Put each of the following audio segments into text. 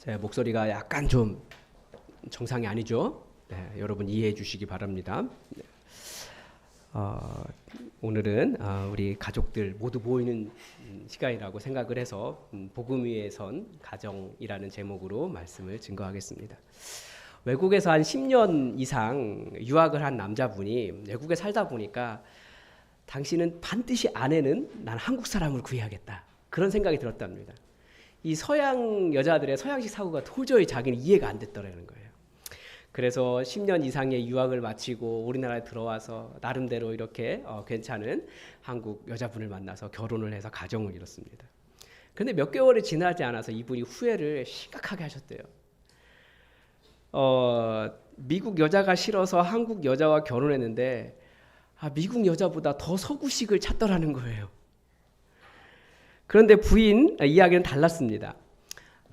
제 목소리가 약간 좀 정상이 아니죠? 네, 여러분 이해해 주시기 바랍니다. 오늘은 우리 가족들 모두 모이는 시간이라고 생각을 해서 복음 위에 선 가정이라는 제목으로 말씀을 증거하겠습니다. 외국에서 한 10년 이상 유학을 한 남자분이 외국에 살다 보니까 당신은 반드시 아내는 난 한국 사람을 구해야겠다. 그런 생각이 들었답니다. 이 서양 여자들의 서양식 사고가 도저히 자기는 이해가 안 됐더라는 거예요. 그래서 10년 이상의 유학을 마치고 우리나라에 들어와서 나름대로 이렇게 괜찮은 한국 여자분을 만나서 결혼을 해서 가정을 이뤘습니다. 그런데 몇 개월이 지나지 않아서 이분이 후회를 심각하게 하셨대요. 미국 여자가 싫어서 한국 여자와 결혼했는데 미국 여자보다 더 서구식을 찾더라는 거예요. 그런데 부인 이야기는 달랐습니다.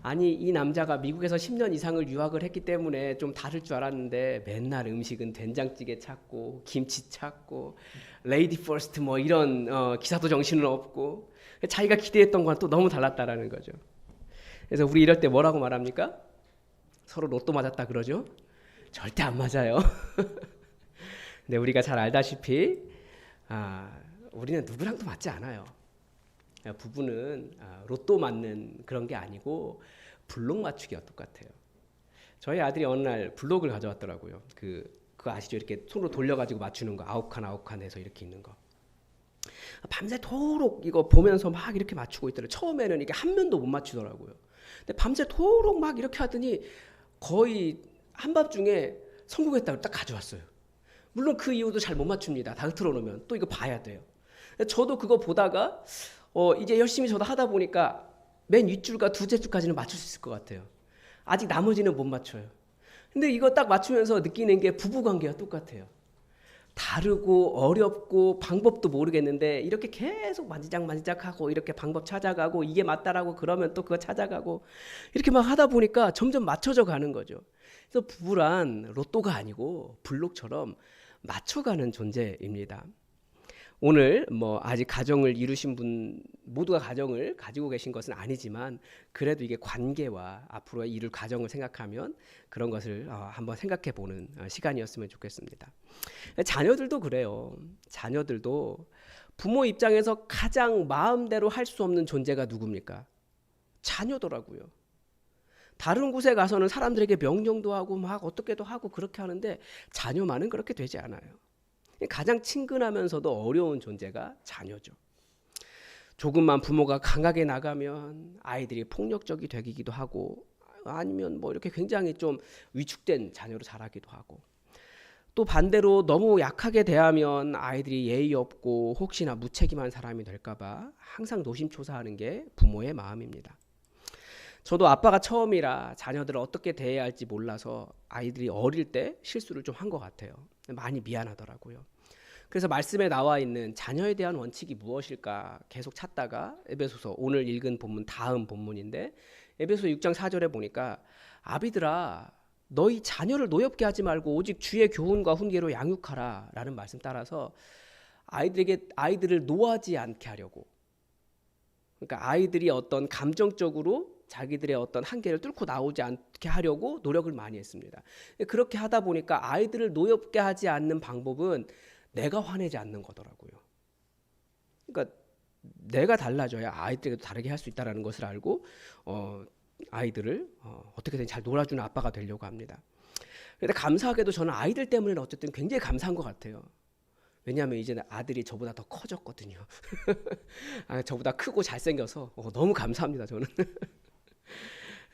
아니, 이 남자가 미국에서 10년 이상을 유학을 했기 때문에 좀 다를 줄 알았는데 맨날 음식은 된장찌개 찾고 김치 찾고 레이디 퍼스트 뭐 이런 기사도 정신은 없고 자기가 기대했던 거랑 또 너무 달랐다라는 거죠. 그래서 우리 이럴 때 뭐라고 말합니까? 서로 로또 맞았다 그러죠? 절대 안 맞아요. 근데 우리가 잘 알다시피 우리는 누구랑도 맞지 않아요. 부부는 로또 맞는 그런 게 아니고 블록 맞추기와 똑같아요. 저희 아들이 어느 날 블록을 가져왔더라고요. 그거 아시죠? 이렇게 손으로 돌려가지고 맞추는 거, 아홉 칸 해서 이렇게 있는 거. 밤새도록 이거 보면서 막 이렇게 맞추고 있더라고요. 처음에는 이게 한 면도 못 맞추더라고요. 근데 밤새도록 막 이렇게 하더니 거의 한밤중에 성공했다고 딱 가져왔어요. 물론 그 이후도 잘 못 맞춥니다. 다 흐트러 놓으면 또 이거 봐야 돼요. 저도 그거 보다가 이제 열심히 저도 하다 보니까 맨 윗줄과 두째 줄까지는 맞출 수 있을 것 같아요. 아직 나머지는 못 맞춰요. 근데 이거 딱 맞추면서 느끼는 게 부부관계와 똑같아요. 다르고 어렵고 방법도 모르겠는데 이렇게 계속 만지작하고 이렇게 방법 찾아가고 이게 맞다라고 그러면 또 그거 찾아가고 이렇게 막 하다 보니까 점점 맞춰져 가는 거죠. 그래서 부부란 로또가 아니고 블록처럼 맞춰가는 존재입니다. 오늘 아직 가정을 이루신 분 모두가 가정을 가지고 계신 것은 아니지만 그래도 이게 관계와 앞으로 이룰 가정을 생각하면 그런 것을 한번 생각해 보는 시간이었으면 좋겠습니다. 자녀들도 그래요. 자녀들도 부모 입장에서 가장 마음대로 할 수 없는 존재가 누굽니까? 자녀더라고요. 다른 곳에 가서는 사람들에게 명령도 하고 막 어떻게도 하고 그렇게 하는데 자녀만은 그렇게 되지 않아요. 가장 친근하면서도 어려운 존재가 자녀죠. 조금만 부모가 강하게 나가면 아이들이 폭력적이 되기도 하고 아니면 이렇게 굉장히 좀 위축된 자녀로 자라기도 하고 또 반대로 너무 약하게 대하면 아이들이 예의 없고 혹시나 무책임한 사람이 될까봐 항상 노심초사하는 게 부모의 마음입니다. 저도 아빠가 처음이라 자녀들을 어떻게 대해야 할지 몰라서 아이들이 어릴 때 실수를 좀 한 것 같아요. 많이 미안하더라고요. 그래서 말씀에 나와 있는 자녀에 대한 원칙이 무엇일까 계속 찾다가 에베소서 오늘 읽은 본문 다음 본문인데 에베소 6장 4절에 보니까 아비들아 너희 자녀를 노엽게 하지 말고 오직 주의 교훈과 훈계로 양육하라 라는 말씀 따라서 아이들을 노하지 않게 하려고, 그러니까 아이들이 어떤 감정적으로 자기들의 어떤 한계를 뚫고 나오지 않게 하려고 노력을 많이 했습니다. 그렇게 하다 보니까 아이들을 노엽게 하지 않는 방법은 내가 화내지 않는 거더라고요. 그러니까 내가 달라져야 아이들에게도 다르게 할 수 있다는 것을 알고 아이들을 어떻게든 잘 놀아주는 아빠가 되려고 합니다. 그런데 감사하게도 저는 아이들 때문에 어쨌든 굉장히 감사한 것 같아요. 왜냐하면 이제 아들이 저보다 더 커졌거든요. 저보다 크고 잘생겨서 너무 감사합니다. 저는.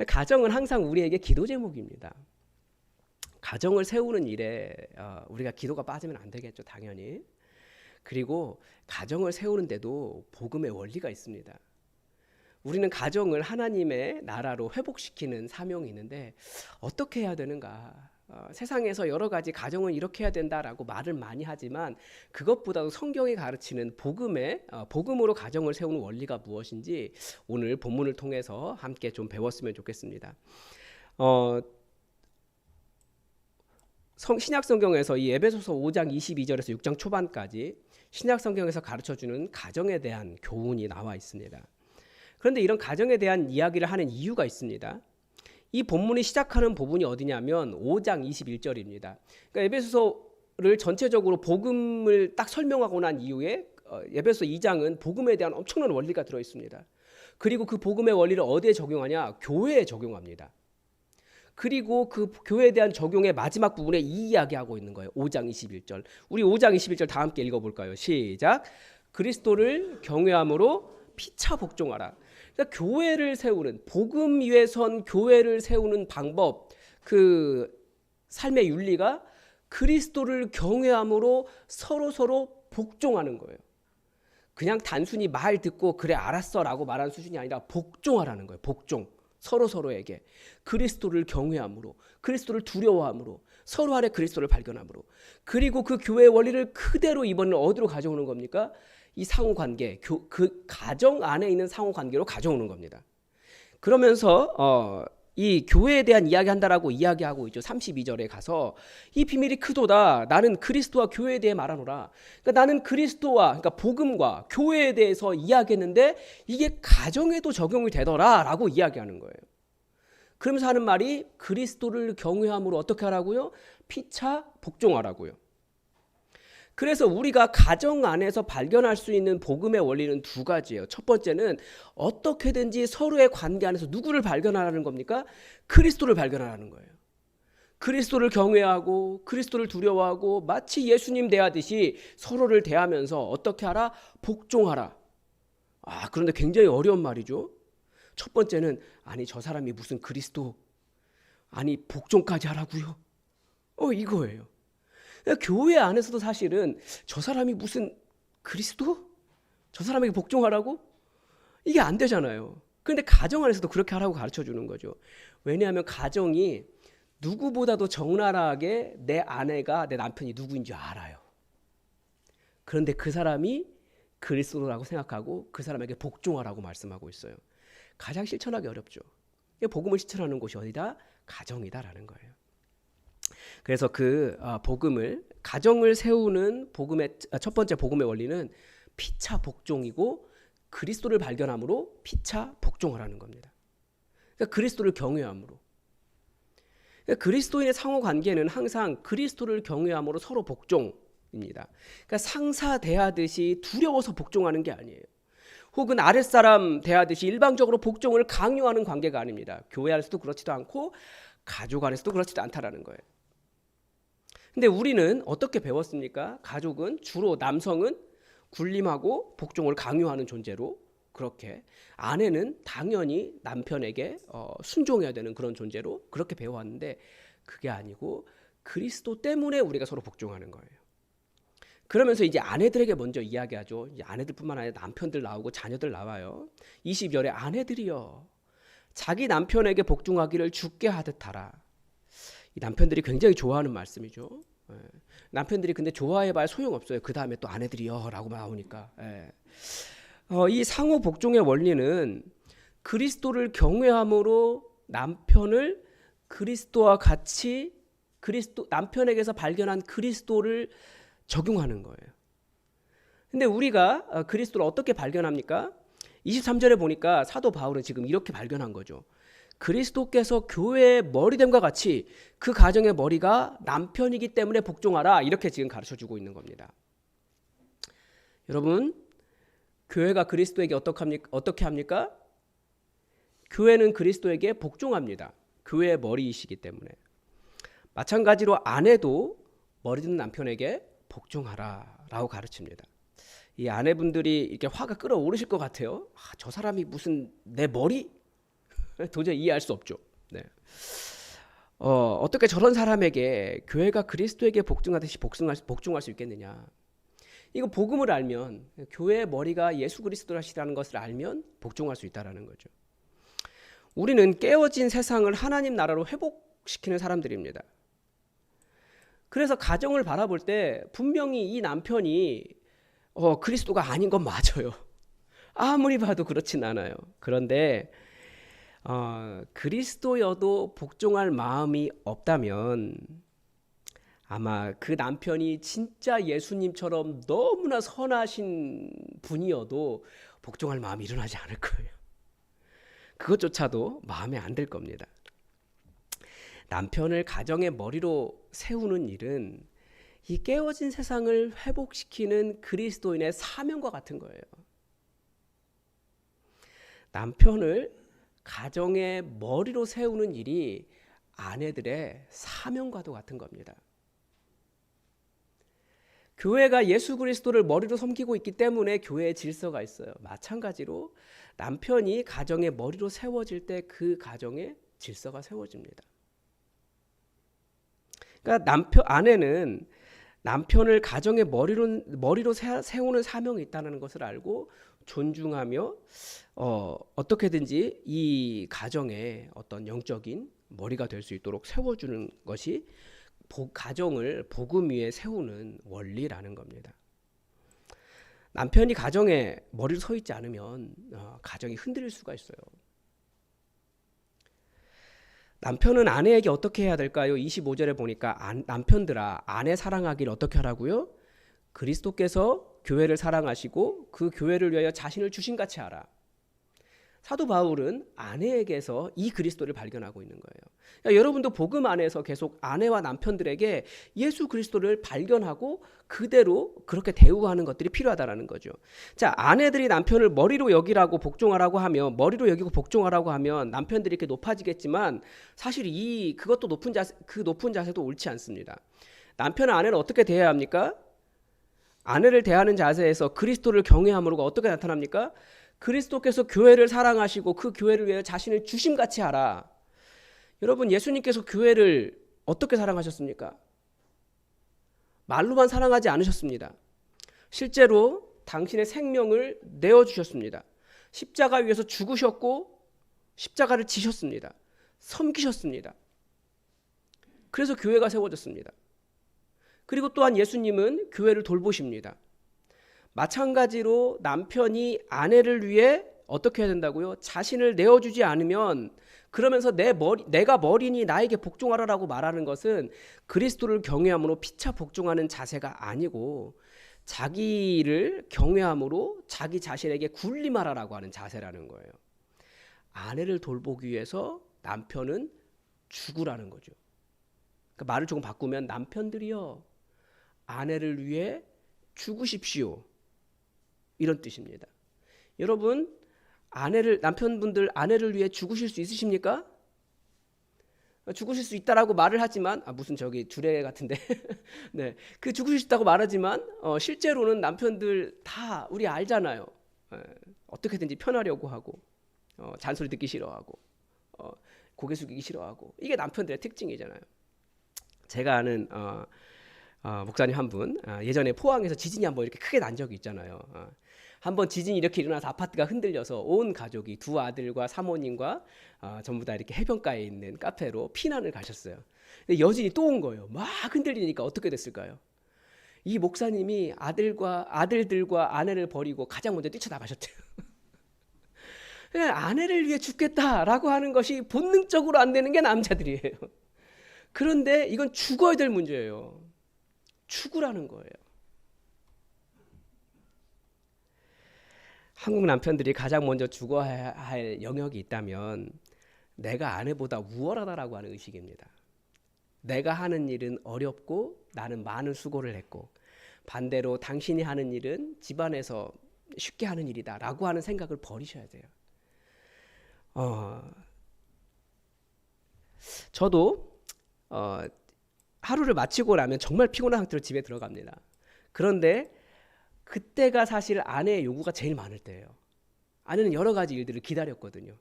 가정은 항상 우리에게 기도 제목입니다. 가정을 세우는 일에 우리가 기도가 빠지면 안 되겠죠, 당연히. 그리고 가정을 세우는데도 복음의 원리가 있습니다. 우리는 가정을 하나님의 나라로 회복시키는 사명이 있는데 어떻게 해야 되는가? 세상에서 여러 가지 가정은 이렇게 해야 된다라고 말을 많이 하지만 그것보다도 성경이 가르치는 복음으로 가정을 세우는 원리가 무엇인지 오늘 본문을 통해서 함께 좀 배웠으면 좋겠습니다. 신약 성경에서 이 에베소서 5장 22절에서 6장 초반까지 신약 성경에서 가르쳐주는 가정에 대한 교훈이 나와 있습니다. 그런데 이런 가정에 대한 이야기를 하는 이유가 있습니다. 이 본문이 시작하는 부분이 어디냐면 5장 21절입니다. 그러니까 에베소서를 전체적으로 복음을 딱 설명하고 난 이후에 에베소 2장은 복음에 대한 엄청난 원리가 들어 있습니다. 그리고 그 복음의 원리를 어디에 적용하냐? 교회에 적용합니다. 그리고 그 교회에 대한 적용의 마지막 부분에 이 이야기하고 있는 거예요. 5장 21절. 우리 5장 21절 다 함께 읽어볼까요? 시작. 그리스도를 경외함으로 피차 복종하라. 그러니까 교회를 세우는, 복음 위에 선 교회를 세우는 방법, 그 삶의 윤리가 그리스도를 경외함으로 서로 복종하는 거예요. 그냥 단순히 말 듣고 그래 알았어 라고 말하는 수준이 아니라 복종하라는 거예요. 복종. 서로에게 그리스도를 경외함으로, 그리스도를 두려워함으로, 서로 안에 그리스도를 발견함으로, 그리고 그 교회의 원리를 그대로 이번에 어디로 가져오는 겁니까? 이 상호관계, 그 가정 안에 있는 상호관계로 가져오는 겁니다. 그러면서 이 교회에 대한 이야기한다라고 이야기하고 있죠. 32절에 가서 이 비밀이 크도다. 나는 그리스도와 교회에 대해 말하노라. 그러니까 나는 그리스도와, 그러니까 복음과 교회에 대해서 이야기했는데 이게 가정에도 적용이 되더라라고 이야기하는 거예요. 그러면서 하는 말이 그리스도를 경외함으로 어떻게 하라고요? 피차 복종하라고요. 그래서 우리가 가정 안에서 발견할 수 있는 복음의 원리는 두 가지예요. 첫 번째는 어떻게든지 서로의 관계 안에서 누구를 발견하라는 겁니까? 그리스도를 발견하라는 거예요. 그리스도를 경외하고 그리스도를 두려워하고 마치 예수님 대하듯이 서로를 대하면서 어떻게 하라? 복종하라. 그런데 굉장히 어려운 말이죠. 첫 번째는 아니 저 사람이 무슨 그리스도, 아니 복종까지 하라고요? 이거예요. 교회 안에서도 사실은 저 사람이 무슨 그리스도? 저 사람에게 복종하라고? 이게 안 되잖아요. 그런데 가정 안에서도 그렇게 하라고 가르쳐 주는 거죠. 왜냐하면 가정이 누구보다도 적나라하게 내 아내가, 내 남편이 누구인지 알아요. 그런데 그 사람이 그리스도라고 생각하고 그 사람에게 복종하라고 말씀하고 있어요. 가장 실천하기 어렵죠. 복음을 실천하는 곳이 어디다? 가정이다라는 거예요. 그래서 그 복음을, 가정을 세우는 복음의 첫 번째 복음의 원리는 피차 복종이고 그리스도를 발견함으로 피차 복종하라는 겁니다. 그러니까 그리스도를 경외함으로. 그러니까 그리스도인의 상호 관계는 항상 그리스도를 경외함으로 서로 복종입니다. 그러니까 상사 대하듯이 두려워서 복종하는 게 아니에요. 혹은 아랫사람 대하듯이 일방적으로 복종을 강요하는 관계가 아닙니다. 교회 안에서도 그렇지도 않고 가족 안에서도 그렇지도 않다라는 거예요. 근데 우리는 어떻게 배웠습니까? 가족은 주로 남성은 군림하고 복종을 강요하는 존재로, 그렇게 아내는 당연히 남편에게 순종해야 되는 그런 존재로 그렇게 배워왔는데 그게 아니고 그리스도 때문에 우리가 서로 복종하는 거예요. 그러면서 이제 아내들에게 먼저 이야기하죠. 이제 아내들뿐만 아니라 남편들 나오고 자녀들 나와요. 20절에 아내들이여 자기 남편에게 복종하기를 주께 하듯 하라. 이 남편들이 굉장히 좋아하는 말씀이죠. 남편들이 근데 좋아해봐야 소용없어요. 그 다음에 또 아내들이요 라고 나오니까. 이 상호 복종의 원리는 그리스도를 경외함으로 남편을 그리스도와 같이 남편에게서 발견한 그리스도를 적용하는 거예요. 근데 우리가 그리스도를 어떻게 발견합니까? 23절에 보니까 사도 바울은 지금 이렇게 발견한 거죠. 그리스도께서 교회의 머리됨과 같이 그 가정의 머리가 남편이기 때문에 복종하라, 이렇게 지금 가르쳐주고 있는 겁니다. 여러분, 교회가 그리스도에게 어떻게 합니까? 교회는 그리스도에게 복종합니다. 교회의 머리이시기 때문에. 마찬가지로 아내도 머리든 남편에게 복종하라 라고 가르칩니다. 이 아내분들이 이렇게 화가 끓어오르실 것 같아요. 저 사람이 무슨 내 머리? 도저히 이해할 수 없죠. 네. 어떻게 저런 사람에게 교회가 그리스도에게 복종하듯이 복종할 수 있겠느냐. 이거 복음을 알면, 교회의 머리가 예수 그리스도라시라는 것을 알면 복종할 수 있다는 거죠. 우리는 깨어진 세상을 하나님 나라로 회복시키는 사람들입니다. 그래서 가정을 바라볼 때 분명히 이 남편이 그리스도가 아닌 건 맞아요. 아무리 봐도 그렇진 않아요. 그런데 그리스도여도 복종할 마음이 없다면 아마 그 남편이 진짜 예수님처럼 너무나 선하신 분이어도 복종할 마음이 일어나지 않을 거예요. 그것조차도 마음에 안 들 겁니다. 남편을 가정의 머리로 세우는 일은 이 깨어진 세상을 회복시키는 그리스도인의 사명과 같은 거예요. 남편을 가정의 머리로 세우는 일이 아내들의 사명과도 같은 겁니다. 교회가 예수 그리스도를 머리로 섬기고 있기 때문에 교회의 질서가 있어요. 마찬가지로 남편이 가정의 머리로 세워질 때 그 가정의 질서가 세워집니다. 그러니까 아내는 남편을 가정의 머리로 세우는 사명이 있다는 것을 알고 존중하며 어떻게든지 이 가정의 어떤 영적인 머리가 될 수 있도록 세워주는 것이 가정을 복음 위에 세우는 원리라는 겁니다. 남편이 가정에 머리로 서 있지 않으면 가정이 흔들릴 수가 있어요. 남편은 아내에게 어떻게 해야 될까요? 25절에 보니까 남편들아 아내 사랑하기를 어떻게 하라고요? 그리스도께서 교회를 사랑하시고 그 교회를 위하여 자신을 주신같이 하라. 사도 바울은 아내에게서 이 그리스도를 발견하고 있는 거예요. 그러니까 여러분도 복음 안에서 계속 아내와 남편들에게 예수 그리스도를 발견하고 그대로 그렇게 대우하는 것들이 필요하다라는 거죠. 자, 아내들이 남편을 머리로 여기라고 복종하라고 하면 머리로 여기고 복종하라고 하면 남편들이 이렇게 높아지겠지만 사실 그것도 높은 자세도 옳지 않습니다. 남편은 아내를 어떻게 대해야 합니까? 아내를 대하는 자세에서 그리스도를 경외함으로가 어떻게 나타납니까? 그리스도께서 교회를 사랑하시고 그 교회를 위해 자신을 주심같이 하라. 여러분, 예수님께서 교회를 어떻게 사랑하셨습니까? 말로만 사랑하지 않으셨습니다. 실제로 당신의 생명을 내어주셨습니다. 십자가 위에서 죽으셨고 십자가를 지셨습니다. 섬기셨습니다. 그래서 교회가 세워졌습니다. 그리고 또한 예수님은 교회를 돌보십니다. 마찬가지로 남편이 아내를 위해 어떻게 해야 된다고요? 자신을 내어주지 않으면 그러면서 내가 머리니 나에게 복종하라라고 말하는 것은 그리스도를 경외함으로 피차 복종하는 자세가 아니고 자기를 경외함으로 자기 자신에게 군림하라라고 하는 자세라는 거예요. 아내를 돌보기 위해서 남편은 죽으라는 거죠. 그러니까 말을 조금 바꾸면 남편들이여 아내를 위해 죽으십시오. 이런 뜻입니다. 여러분, 남편분들 아내를 위해 죽으실 수 있으십니까? 죽으실 수 있다라고 말을 하지만 무슨 저기 주례 같은데 네, 그 죽으실 수 있다고 말하지만 실제로는 남편들 다 우리 알잖아요. 어떻게든지 편하려고 하고 잔소리 듣기 싫어하고 고개 숙이기 싫어하고 이게 남편들의 특징이잖아요. 제가 아는 목사님 한 분 예전에 포항에서 지진이 한번 이렇게 크게 난 적이 있잖아요. 한번 지진이 이렇게 일어나서 아파트가 흔들려서 온 가족이 두 아들과 사모님과 전부 다 이렇게 해변가에 있는 카페로 피난을 가셨어요. 근데 여진이 또 온 거예요. 막 흔들리니까 어떻게 됐을까요? 이 목사님이 아들들과 아내를 버리고 가장 먼저 뛰쳐나가셨대요. 아내를 위해 죽겠다라고 하는 것이 본능적으로 안 되는 게 남자들이에요. 그런데 이건 죽어야 될 문제예요. 죽으라는 거예요. 한국 남편들이 가장 먼저 죽어야 할 영역이 있다면 내가 아내보다 우월하다라고 하는 의식입니다. 내가 하는 일은 어렵고 나는 많은 수고를 했고 반대로 당신이 하는 일은 집안에서 쉽게 하는 일이다라고 하는 생각을 버리셔야 돼요. 저도 하루를 마치고 나면 정말 피곤한 상태로 집에 들어갑니다. 그런데 그때가 사실 아내의 요구가 제일 많을 때예요. 아내는 여러 가지 일들을 기다렸거든요.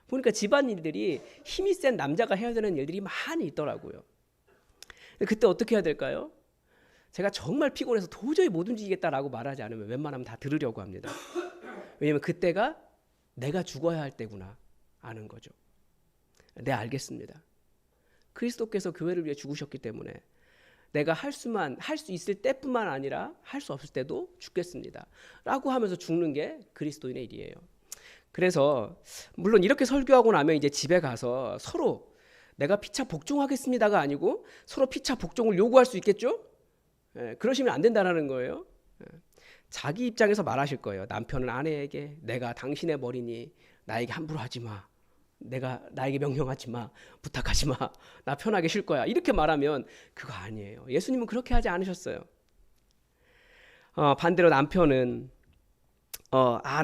보니까 집안일들이 힘이 센 남자가 해야 되는 일들이 많이 있더라고요. 그때 어떻게 해야 될까요? 제가 정말 피곤해서 도저히 못 움직이겠다라고 말하지 않으면 웬만하면 다 들으려고 합니다. 왜냐하면 그때가 내가 죽어야 할 때구나 아는 거죠. 네, 알겠습니다. 그리스도께서 교회를 위해 죽으셨기 때문에 내가 할 수 있을 때뿐만 아니라 할 수 없을 때도 죽겠습니다 라고 하면서 죽는 게 그리스도인의 일이에요. 그래서 물론 이렇게 설교하고 나면 이제 집에 가서 서로 내가 피차 복종하겠습니다가 아니고 서로 피차 복종을 요구할 수 있겠죠? 그러시면 안 된다는 거예요. 자기 입장에서 말하실 거예요. 남편은 아내에게 내가 당신의 머리니 나에게 함부로 하지 마 나에게 명령하지 마, 부탁하지 마, 나 편하게 쉴 거야, 이렇게 말하면 그거 아니에요. 예수님은 그렇게 하지 않으셨어요. 반대로 남편은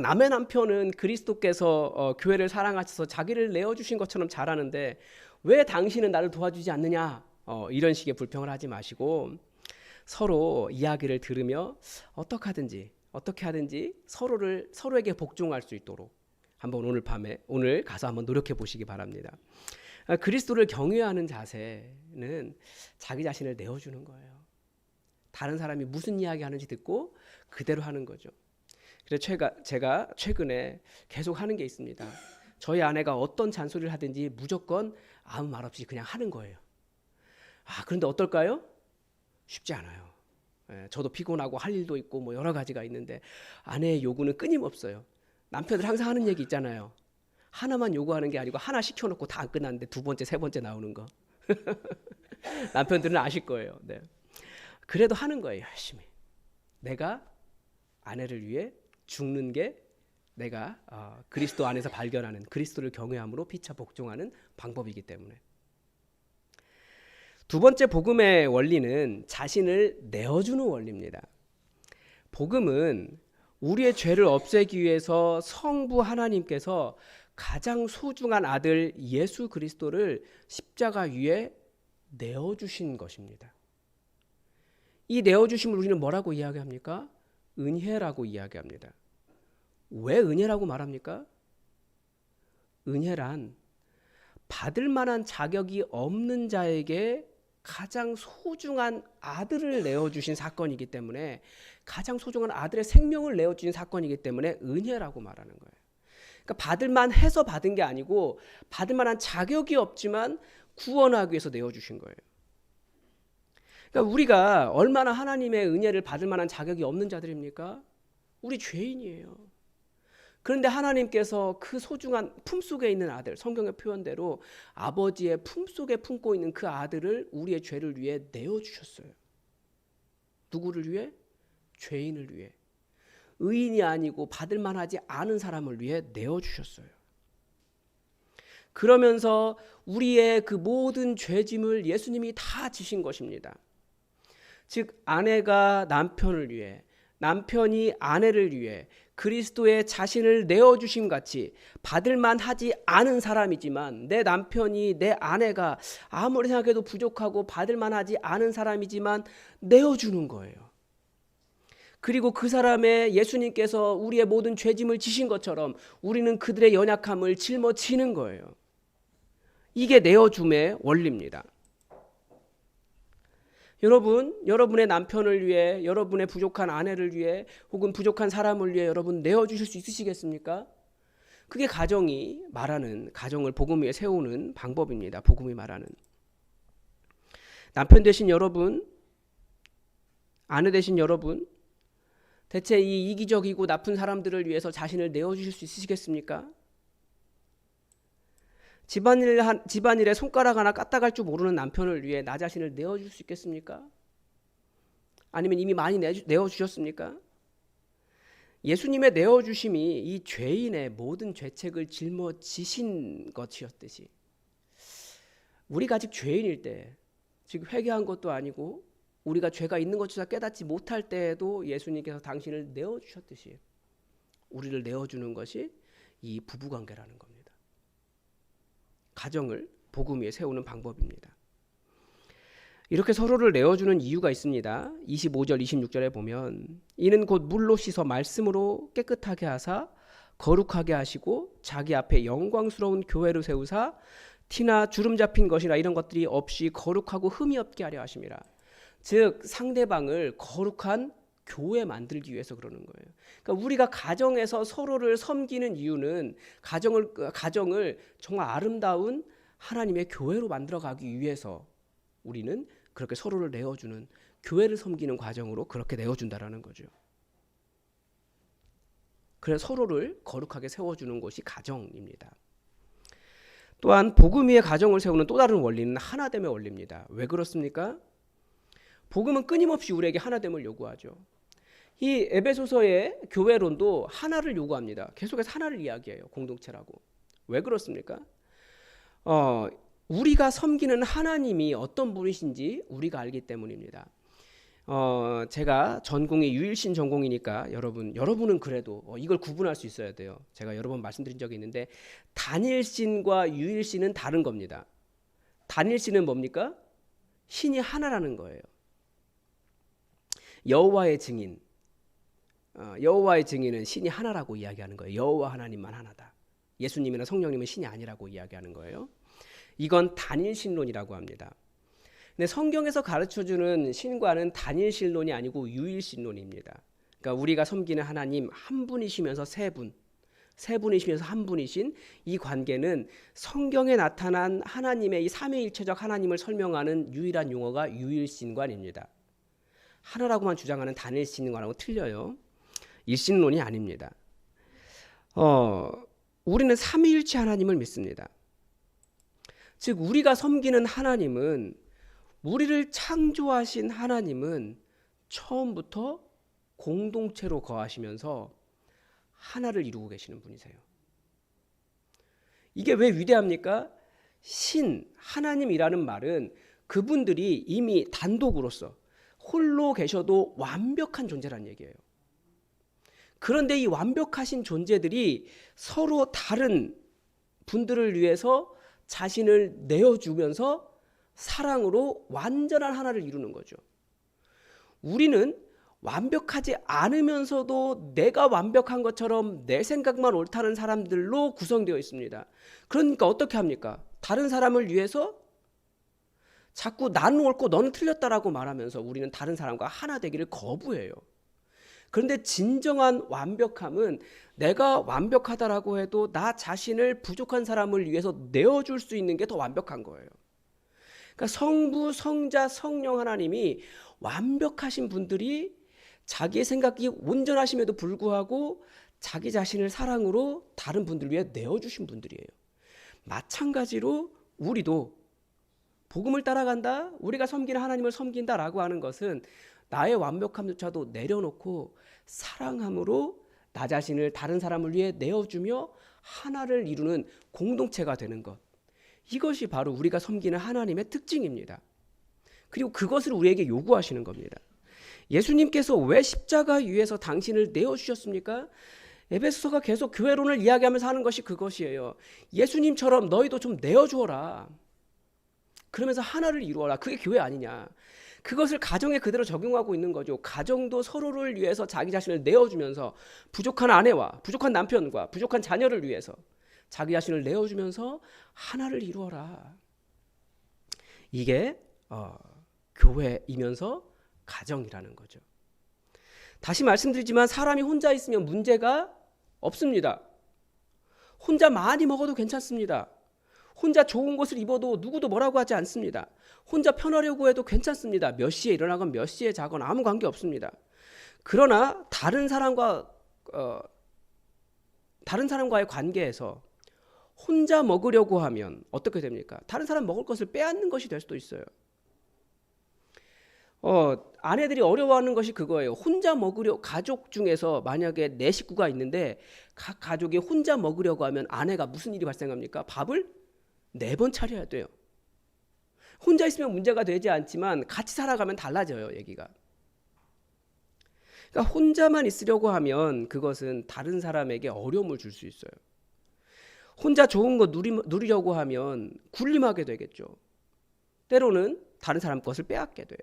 남의 남편은 그리스도께서 교회를 사랑하셔서 자기를 내어주신 것처럼 잘하는데 왜 당신은 나를 도와주지 않느냐, 이런 식의 불평을 하지 마시고 서로 이야기를 들으며 어떻게 하든지 서로에게 복종할 수 있도록 한번 오늘 가서 한번 노력해 보시기 바랍니다. 그리스도를 경외하는 자세는 자기 자신을 내어주는 거예요. 다른 사람이 무슨 이야기 하는지 듣고 그대로 하는 거죠. 그래서 제가 최근에 계속 하는 게 있습니다. 저희 아내가 어떤 잔소리를 하든지 무조건 아무 말 없이 그냥 하는 거예요. 그런데 어떨까요? 쉽지 않아요. 저도 피곤하고 할 일도 있고 뭐 여러 가지가 있는데 아내의 요구는 끊임없어요. 남편들 항상 하는 얘기 있잖아요. 하나만 요구하는 게 아니고 하나 시켜놓고 다 안 끝났는데 두 번째, 세 번째 나오는 거. 남편들은 아실 거예요. 네. 그래도 하는 거예요, 열심히. 내가 아내를 위해 죽는 게 내가 그리스도 안에서 발견하는, 그리스도를 경외함으로 피차 복종하는 방법이기 때문에. 두 번째 복음의 원리는 자신을 내어주는 원리입니다. 복음은 우리의 죄를 없애기 위해서 성부 하나님께서 가장 소중한 아들 예수 그리스도를 십자가 위에 내어주신 것입니다. 이 내어주심을 우리는 뭐라고 이야기합니까? 은혜라고 이야기합니다. 왜 은혜라고 말합니까? 은혜란 받을 만한 자격이 없는 자에게 가장 소중한 아들을 내어주신 사건이기 때문에, 가장 소중한 아들의 생명을 내어주신 사건이기 때문에 은혜라고 말하는 거예요. 그러니까 받을 만해서 받은 게 아니고 받을 만한 자격이 없지만 구원하기 위해서 내어주신 거예요. 그러니까 우리가 얼마나 하나님의 은혜를 받을 만한 자격이 없는 자들입니까? 우리 죄인이에요. 그런데 하나님께서 그 소중한 품속에 있는 아들, 성경의 표현대로 아버지의 품속에 품고 있는 그 아들을 우리의 죄를 위해 내어주셨어요. 누구를 위해? 죄인을 위해. 의인이 아니고 받을 만하지 않은 사람을 위해 내어주셨어요. 그러면서 우리의 그 모든 죄짐을 예수님이 다 지신 것입니다. 즉 아내가 남편을 위해, 남편이 아내를 위해 그리스도의 자신을 내어주심 같이 받을 만하지 않은 사람이지만, 내 남편이, 내 아내가 아무리 생각해도 부족하고 받을 만하지 않은 사람이지만 내어주는 거예요. 그리고 그 사람의 예수님께서 우리의 모든 죄짐을 지신 것처럼 우리는 그들의 연약함을 짊어지는 거예요. 이게 내어줌의 원리입니다. 여러분의 남편을 위해, 여러분의 부족한 아내를 위해, 혹은 부족한 사람을 위해 여러분 내어주실 수 있으시겠습니까? 그게 가정이 말하는, 가정을 복음 위에 세우는 방법입니다. 복음이 말하는. 남편 되신 여러분, 아내 되신 여러분, 대체 이 이기적이고 나쁜 사람들을 위해서 자신을 내어주실 수 있으시겠습니까? 집안일에 손가락 하나 까딱할 줄 모르는 남편을 위해 나 자신을 내어줄 수 있겠습니까? 아니면 이미 많이 내어주셨습니까? 예수님의 내어주심이 이 죄인의 모든 죄책을 짊어지신 것이었듯이, 우리가 아직 죄인일 때, 즉 회개한 것도 아니고 우리가 죄가 있는 것조차 깨닫지 못할 때에도 예수님께서 당신을 내어주셨듯이 우리를 내어주는 것이 이 부부관계라는 겁니다. 가정을 복음 위에 세우는 방법입니다. 이렇게 서로를 내어주는 이유가 있습니다. 25절 26절에 보면 이는 곧 물로 씻어 말씀으로 깨끗하게 하사 거룩하게 하시고 자기 앞에 영광스러운 교회를 세우사 티나 주름 잡힌 것이나 이런 것들이 없이 거룩하고 흠이 없게 하려 하심이라. 즉 상대방을 거룩한 교회 만들기 위해서 그러는 거예요. 그러니까 우리가 가정에서 서로를 섬기는 이유는 가정을 정말 아름다운 하나님의 교회로 만들어가기 위해서 우리는 그렇게 서로를 내어주는, 교회를 섬기는 과정으로 그렇게 내어준다라는 거죠. 그래서 서로를 거룩하게 세워주는 것이 가정입니다. 또한 복음 위에 가정을 세우는 또 다른 원리는 하나됨의 원리입니다. 왜 그렇습니까? 복음은 끊임없이 우리에게 하나됨을 요구하죠. 이 에베소서의 교회론도 하나를 요구합니다. 계속해서 하나를 이야기해요. 공동체라고. 왜 그렇습니까? 우리가 섬기는 하나님이 어떤 분이신지 우리가 알기 때문입니다. 제가 전공이 유일신 전공이니까 여러분은 그래도 이걸 구분할 수 있어야 돼요. 제가 여러 번 말씀드린 적이 있는데 단일신과 유일신은 다른 겁니다. 단일신은 뭡니까? 신이 하나라는 거예요. 여호와의 증인, 여호와의 증인은 신이 하나라고 이야기하는 거예요. 여호와 하나님만 하나다. 예수님이나 성령님은 신이 아니라고 이야기하는 거예요. 이건 단일신론이라고 합니다. 근데 성경에서 가르쳐주는 신과는 단일신론이 아니고 유일신론입니다. 그러니까 우리가 섬기는 하나님 한 분이시면서 세 분이시면서 한 분이신 이 관계는 성경에 나타난 하나님의 이 삼위일체적 하나님을 설명하는 유일한 용어가 유일신관입니다. 하나라고만 주장하는 단일신관하고 틀려요. 일신론이 아닙니다. 우리는 삼위일체 하나님을 믿습니다. 즉 우리가 섬기는 하나님은, 우리를 창조하신 하나님은 처음부터 공동체로 거하시면서 하나를 이루고 계시는 분이세요. 이게 왜 위대합니까? 하나님이라는 말은 그분들이 이미 단독으로서 홀로 계셔도 완벽한 존재란 얘기예요. 그런데 이 완벽하신 존재들이 서로 다른 분들을 위해서 자신을 내어주면서 사랑으로 완전한 하나를 이루는 거죠. 우리는 완벽하지 않으면서도 내가 완벽한 것처럼 내 생각만 옳다는 사람들로 구성되어 있습니다. 그러니까 어떻게 합니까? 다른 사람을 위해서 자꾸 나는 옳고 너는 틀렸다라고 말하면서 우리는 다른 사람과 하나 되기를 거부해요. 그런데 진정한 완벽함은 내가 완벽하다라고 해도 나 자신을 부족한 사람을 위해서 내어줄 수 있는 게 더 완벽한 거예요. 그러니까 성부, 성자, 성령 하나님이 완벽하신 분들이 자기의 생각이 온전하심에도 불구하고 자기 자신을 사랑으로 다른 분들을 위해 내어주신 분들이에요. 마찬가지로 우리도 복음을 따라간다, 우리가 섬기는 하나님을 섬긴다라고 하는 것은 나의 완벽함조차도 내려놓고 사랑함으로 나 자신을 다른 사람을 위해 내어주며 하나를 이루는 공동체가 되는 것, 이것이 바로 우리가 섬기는 하나님의 특징입니다. 그리고 그것을 우리에게 요구하시는 겁니다. 예수님께서 왜 십자가 위에서 당신을 내어주셨습니까? 에베소서가 계속 교회론을 이야기하면서 하는 것이 그것이에요. 예수님처럼 너희도 좀 내어주어라. 그러면서 하나를 이루어라. 그게 교회 아니냐. 그것을 가정에 그대로 적용하고 있는 거죠. 가정도 서로를 위해서 자기 자신을 내어주면서 부족한 아내와 부족한 남편과 부족한 자녀를 위해서 자기 자신을 내어주면서 하나를 이루어라. 이게 교회이면서 가정이라는 거죠. 다시 말씀드리지만 사람이 혼자 있으면 문제가 없습니다. 혼자 많이 먹어도 괜찮습니다. 혼자 좋은 것을 입어도 누구도 뭐라고 하지 않습니다. 혼자 편하려고 해도 괜찮습니다. 몇 시에 일어나건 몇 시에 자건 아무 관계 없습니다. 그러나 다른 사람과의 관계에서 혼자 먹으려고 하면 어떻게 됩니까? 다른 사람 먹을 것을 빼앗는 것이 될 수도 있어요. 아내들이 어려워하는 것이 그거예요. 혼자 먹으려, 가족 중에서 만약에 4식구가 있는데 각 가족이 혼자 먹으려고 하면 아내가 무슨 일이 발생합니까? 밥을 4번 차려야 돼요. 혼자 있으면 문제가 되지 않지만 같이 살아가면 달라져요, 얘기가. 그러니까 혼자만 있으려고 하면 그것은 다른 사람에게 어려움을 줄 수 있어요. 혼자 좋은 거 누리려고 하면 군림하게 되겠죠. 때로는 다른 사람 것을 빼앗게 돼요.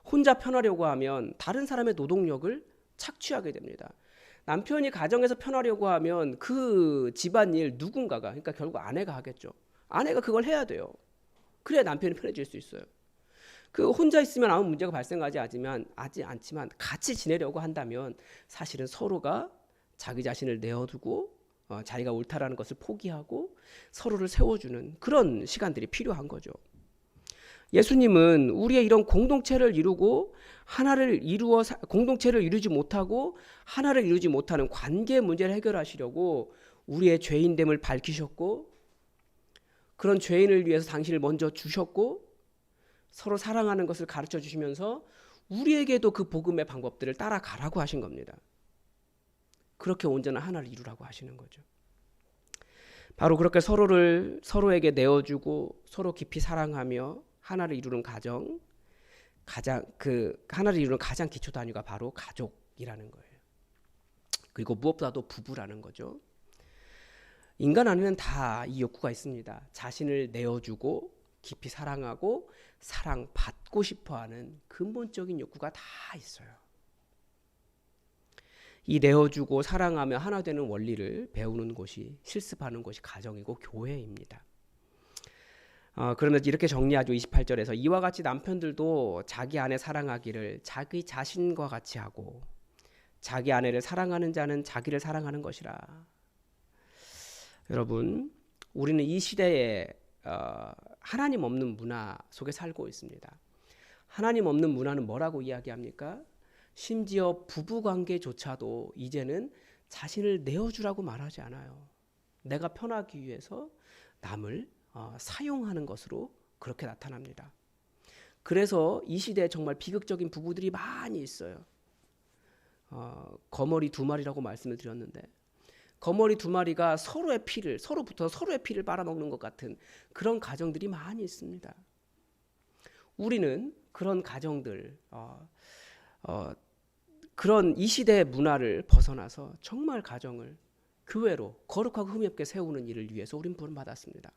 혼자 편하려고 하면 다른 사람의 노동력을 착취하게 됩니다. 남편이 가정에서 편하려고 하면 그 집안일 누군가가, 그러니까 결국 아내가 하겠죠. 아내가 그걸 해야 돼요. 그래야 남편이 편해질 수 있어요. 그 혼자 있으면 아무 문제가 발생하지 않지만 같이 지내려고 한다면 사실은 서로가 자기 자신을 내어두고 자기가 옳다라는 것을 포기하고 서로를 세워주는 그런 시간들이 필요한 거죠. 예수님은 우리의 이런 공동체를 이루고 공동체를 이루지 못하고 하나를 이루지 못하는 관계 문제를 해결하시려고 우리의 죄인됨을 밝히셨고, 그런 죄인을 위해서 당신을 먼저 주셨고, 서로 사랑하는 것을 가르쳐 주시면서 우리에게도 그 복음의 방법들을 따라가라고 하신 겁니다. 그렇게 온전한 하나를 이루라고 하시는 거죠. 바로 그렇게 서로에게 내어주고 서로 깊이 사랑하며 하나를 이루는 가정, 하나를 이루는 가장 기초 단위가 바로 가족이라는 거예요. 그리고 무엇보다도 부부라는 거죠. 인간 안에는 다 이 욕구가 있습니다. 자신을 내어주고 깊이 사랑하고 사랑받고 싶어하는 근본적인 욕구가 다 있어요. 이 내어주고 사랑하며 하나 되는 원리를 배우는 곳이, 실습하는 곳이 가정이고 교회입니다. 그러면서 이렇게 정리하죠. 28절에서 이와 같이 남편들도 자기 아내 사랑하기를 자기 자신과 같이 하고 자기 아내를 사랑하는 자는 자기를 사랑하는 것이라. 여러분, 우리는 이 시대에 하나님 없는 문화 속에 살고 있습니다. 하나님 없는 문화는 뭐라고 이야기합니까? 심지어 부부관계조차도 이제는 자신을 내어주라고 말하지 않아요. 내가 편하기 위해서 남을 사용하는 것으로 그렇게 나타납니다. 그래서 이 시대에 정말 비극적인 부부들이 많이 있어요. 거머리 두 마리라고 말씀을 드렸는데 거머리 두 마리가 서로부터 서로의 피를 빨아먹는 것 같은 그런 가정들이 많이 있습니다. 우리는 그런 가정들, 그런 이 시대의 문화를 벗어나서 정말 가정을 교회로 거룩하고 흠이 없게 세우는 일을 위해서 우린 부름받았습니다.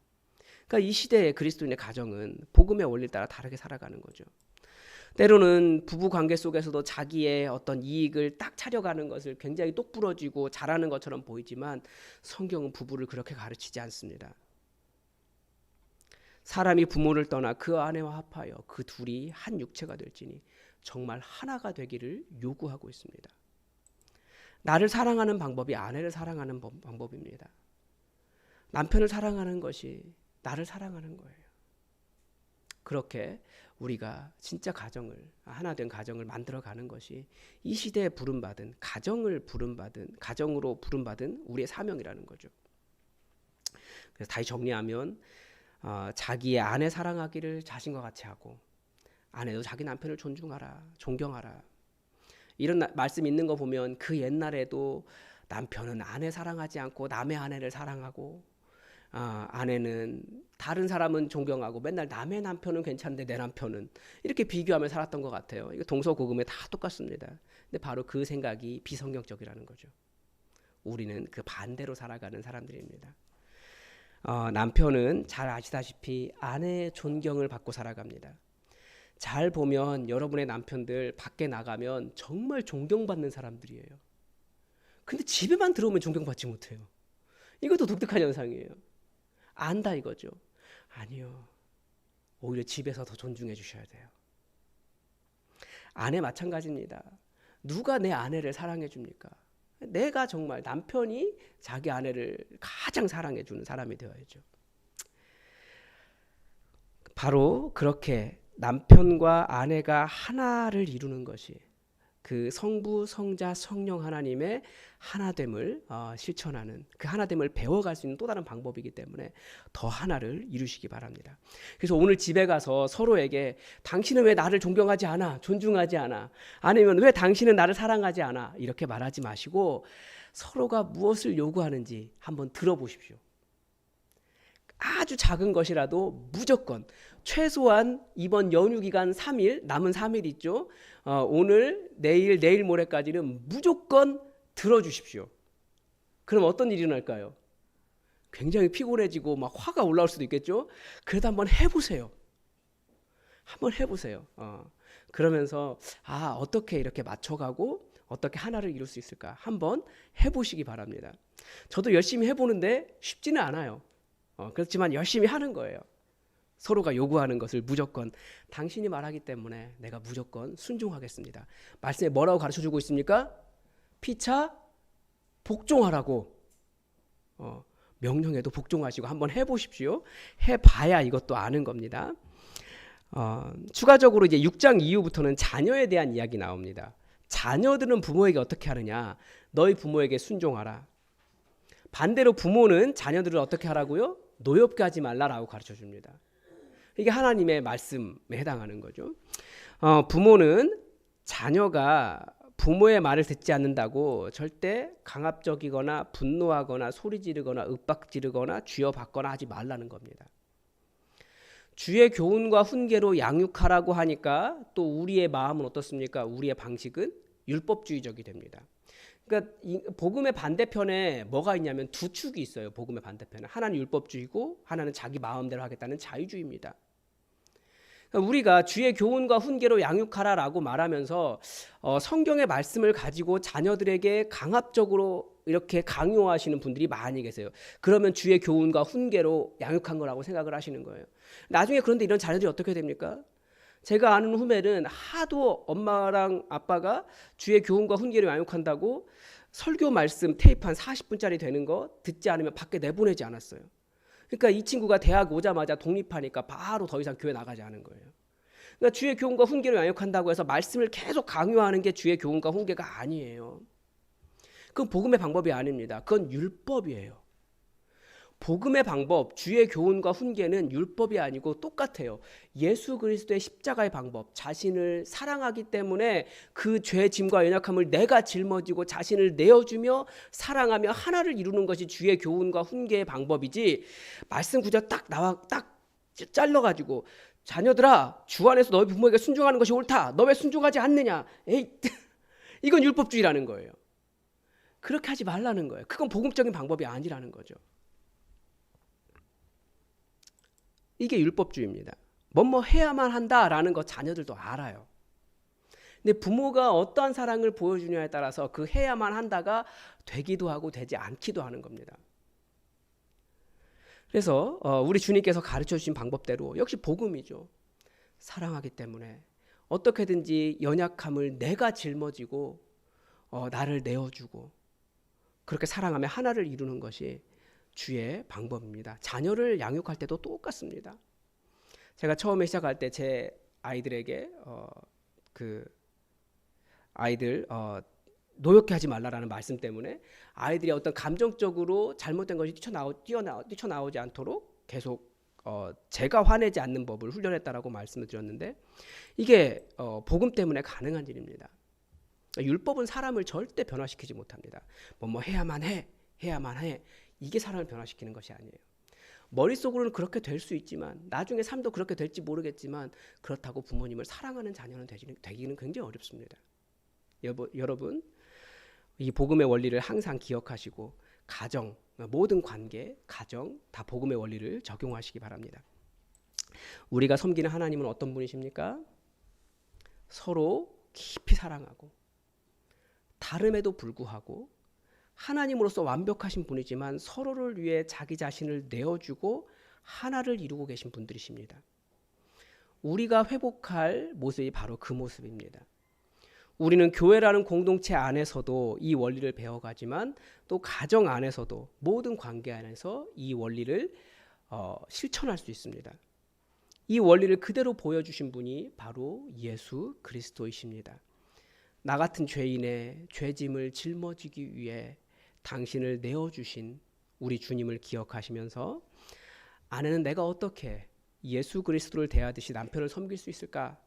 그러니까 이 시대의 그리스도인의 가정은 복음의 원리에 따라 다르게 살아가는 거죠. 때로는 부부 관계 속에서도 자기의 어떤 이익을 딱 차려가는 것을 굉장히 똑부러지고 잘하는 것처럼 보이지만 성경은 부부를 그렇게 가르치지 않습니다. 사람이 부모를 떠나 그 아내와 합하여 그 둘이 한 육체가 될지니 정말 하나가 되기를 요구하고 있습니다. 나를 사랑하는 방법이 아내를 사랑하는 방법입니다. 남편을 사랑하는 것이 나를 사랑하는 거예요. 그렇게 우리가 진짜 하나된 가정을 만들어가는 것이 이 시대에 가정으로 부름받은 우리의 사명이라는 거죠. 그래서 다시 정리하면 자기의 아내 사랑하기를 자신과 같이 하고 아내도 자기 남편을 존경하라. 이런 말씀 있는 거 보면 그 옛날에도 남편은 아내 사랑하지 않고 남의 아내를 사랑하고 아내는 다른 사람은 존경하고 맨날 남의 남편은 괜찮은데 내 남편은 이렇게 비교하며 살았던 것 같아요. 이거 동서고금에 다 똑같습니다. 근데 바로 그 생각이 비성경적이라는 거죠. 우리는 그 반대로 살아가는 사람들입니다. 남편은 잘 아시다시피 아내의 존경을 받고 살아갑니다. 잘 보면 여러분의 남편들 밖에 나가면 정말 존경받는 사람들이에요. 근데 집에만 들어오면 존경받지 못해요. 이것도 독특한 현상이에요. 안다 이거죠. 아니요. 오히려 집에서 더 존중해 주셔야 돼요. 아내 마찬가지입니다. 누가 내 아내를 사랑해 줍니까? 내가 정말 남편이 자기 아내를 가장 사랑해 주는 사람이 되어야죠. 바로 그렇게 남편과 아내가 하나를 이루는 것이 그 성부, 성자, 성령 하나님의 하나됨을 실천하는 그 하나됨을 배워갈 수 있는 또 다른 방법이기 때문에 더 하나를 이루시기 바랍니다. 그래서 오늘 집에 가서 서로에게 당신은 왜 나를 존경하지 않아? 존중하지 않아? 아니면 왜 당신은 나를 사랑하지 않아? 이렇게 말하지 마시고 서로가 무엇을 요구하는지 한번 들어보십시오. 아주 작은 것이라도 무조건 최소한 이번 연휴 기간 3일, 남은 3일 있죠. 오늘, 내일 모레까지는 무조건 들어주십시오. 그럼 어떤 일이 일어날까요? 굉장히 피곤해지고 막 화가 올라올 수도 있겠죠. 그래도 한번 해보세요. 그러면서 어떻게 이렇게 맞춰가고 어떻게 하나를 이룰 수 있을까 한번 해보시기 바랍니다. 저도 열심히 해보는데 쉽지는 않아요. 그렇지만 열심히 하는 거예요. 서로가 요구하는 것을 무조건 당신이 말하기 때문에 내가 무조건 순종하겠습니다. 말씀에 뭐라고 가르쳐주고 있습니까? 피차 복종하라고. 명령에도 복종하시고 한번 해보십시오. 해봐야 이것도 아는 겁니다. 추가적으로 이제 6장 이후부터는 자녀에 대한 이야기 나옵니다. 자녀들은 부모에게 어떻게 하느냐? 너희 부모에게 순종하라. 반대로 부모는 자녀들을 어떻게 하라고요? 노엽게 하지 말라라고 가르쳐줍니다. 이게 하나님의 말씀에 해당하는 거죠. 부모는 자녀가 부모의 말을 듣지 않는다고 절대 강압적이거나 분노하거나 소리 지르거나 윽박 지르거나 쥐어받거나 하지 말라는 겁니다. 주의 교훈과 훈계로 양육하라고 하니까 또 우리의 마음은 어떻습니까? 우리의 방식은 율법주의적이 됩니다. 그러니까 이 복음의 반대편에 뭐가 있냐면 두 축이 있어요. 복음의 반대편에 하나는 율법주의고 하나는 자기 마음대로 하겠다는 자유주의입니다. 그러니까 우리가 주의 교훈과 훈계로 양육하라라고 말하면서 성경의 말씀을 가지고 자녀들에게 강압적으로 이렇게 강요하시는 분들이 많이 계세요. 그러면 주의 교훈과 훈계로 양육한 거라고 생각을 하시는 거예요. 나중에 그런데 이런 자녀들이 어떻게 됩니까? 제가 아는 후배는 하도 엄마랑 아빠가 주의 교훈과 훈계로 양육한다고 설교 말씀 테이프 한 40분짜리 되는 거 듣지 않으면 밖에 내보내지 않았어요. 그러니까 이 친구가 대학 오자마자 독립하니까 바로 더 이상 교회 나가지 않은 거예요. 그러니까 주의 교훈과 훈계로 양육한다고 해서 말씀을 계속 강요하는 게 주의 교훈과 훈계가 아니에요. 그건 복음의 방법이 아닙니다. 그건 율법이에요. 복음의 방법, 주의 교훈과 훈계는 율법이 아니고 똑같아요. 예수 그리스도의 십자가의 방법, 자신을 사랑하기 때문에 그 죄 짐과 연약함을 내가 짊어지고 자신을 내어주며 사랑하며 하나를 이루는 것이 주의 교훈과 훈계의 방법이지, 말씀 구절 딱 잘라가지고 자녀들아 주 안에서 너희 부모에게 순종하는 것이 옳다. 너 왜 순종하지 않느냐. 에이, 이건 율법주의라는 거예요. 그렇게 하지 말라는 거예요. 그건 복음적인 방법이 아니라는 거죠. 이게 율법주의입니다. 뭐뭐 해야만 한다라는 거 자녀들도 알아요. 근데 부모가 어떠한 사랑을 보여주냐에 따라서 그 해야만 한다가 되기도 하고 되지 않기도 하는 겁니다. 그래서 우리 주님께서 가르쳐 주신 방법대로 역시 복음이죠. 사랑하기 때문에 어떻게든지 연약함을 내가 짊어지고 나를 내어주고 그렇게 사랑하며 하나를 이루는 것이 주의 방법입니다. 자녀를 양육할 때도 똑같습니다. 제가 처음에 시작할 때 제 아이들에게 아이들 노엽게 하지 말라라는 말씀 때문에 아이들이 어떤 감정적으로 잘못된 것이 뛰쳐나오지 않도록 계속 제가 화내지 않는 법을 훈련했다라고 말씀을 드렸는데, 이게 복음 때문에 가능한 일입니다. 율법은 사람을 절대 변화시키지 못합니다. 뭐 해야만 해. 이게 사람을 변화시키는 것이 아니에요. 머릿속으로는 그렇게 될 수 있지만 나중에 삶도 그렇게 될지 모르겠지만 그렇다고 부모님을 사랑하는 자녀는 되기는 굉장히 어렵습니다. 여러분, 이 복음의 원리를 항상 기억하시고 가정, 모든 관계, 가정 다 복음의 원리를 적용하시기 바랍니다. 우리가 섬기는 하나님은 어떤 분이십니까? 서로 깊이 사랑하고 다름에도 불구하고 하나님으로서 완벽하신 분이지만 서로를 위해 자기 자신을 내어주고 하나를 이루고 계신 분들이십니다. 우리가 회복할 모습이 바로 그 모습입니다. 우리는 교회라는 공동체 안에서도 이 원리를 배워가지만 또 가정 안에서도 모든 관계 안에서 이 원리를 실천할 수 있습니다. 이 원리를 그대로 보여주신 분이 바로 예수 그리스도이십니다. 나 같은 죄인의 죄짐을 짊어지기 위해 당신을 내어주신 우리 주님을 기억하시면서 아내는 내가 어떻게 예수 그리스도를 대하듯이 남편을 섬길 수 있을까?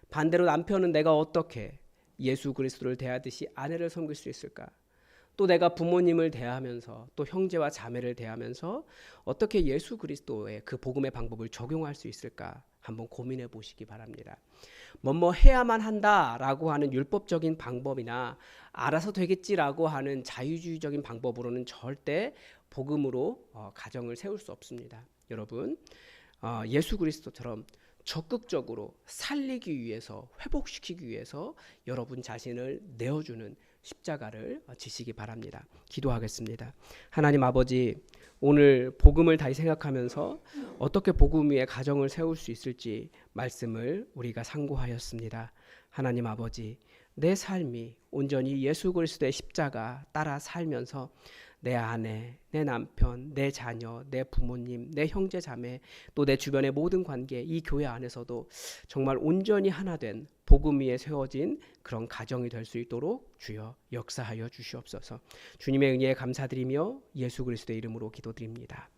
반대로 남편은 내가 어떻게 예수 그리스도를 대하듯이 아내를 섬길 수 있을까? 또 내가 부모님을 대하면서 또 형제와 자매를 대하면서 어떻게 예수 그리스도의 그 복음의 방법을 적용할 수 있을까? 한번 고민해 보시기 바랍니다. 뭐뭐 해야만 한다라고 하는 율법적인 방법이나 알아서 되겠지라고 하는 자유주의적인 방법으로는 절대 복음으로 가정을 세울 수 없습니다. 여러분, 예수 그리스도처럼 적극적으로 살리기 위해서, 회복시키기 위해서 여러분 자신을 내어주는 십자가를 지시기 바랍니다. 기도하겠습니다. 하나님 아버지, 오늘 복음을 다시 생각하면서 어떻게 복음 위에 가정을 세울 수 있을지 말씀을 우리가 상고하였습니다. 하나님 아버지, 내 삶이 온전히 예수 그리스도의 십자가 따라 살면서 내 아내, 내 남편, 내 자녀, 내 부모님, 내 형제 자매, 또 내 주변의 모든 관계, 이 교회 안에서도 정말 온전히 하나 된 복음 위에 세워진 그런 가정이 될 수 있도록 주여 역사하여 주시옵소서. 주님의 은혜에 감사드리며 예수 그리스도의 이름으로 기도드립니다.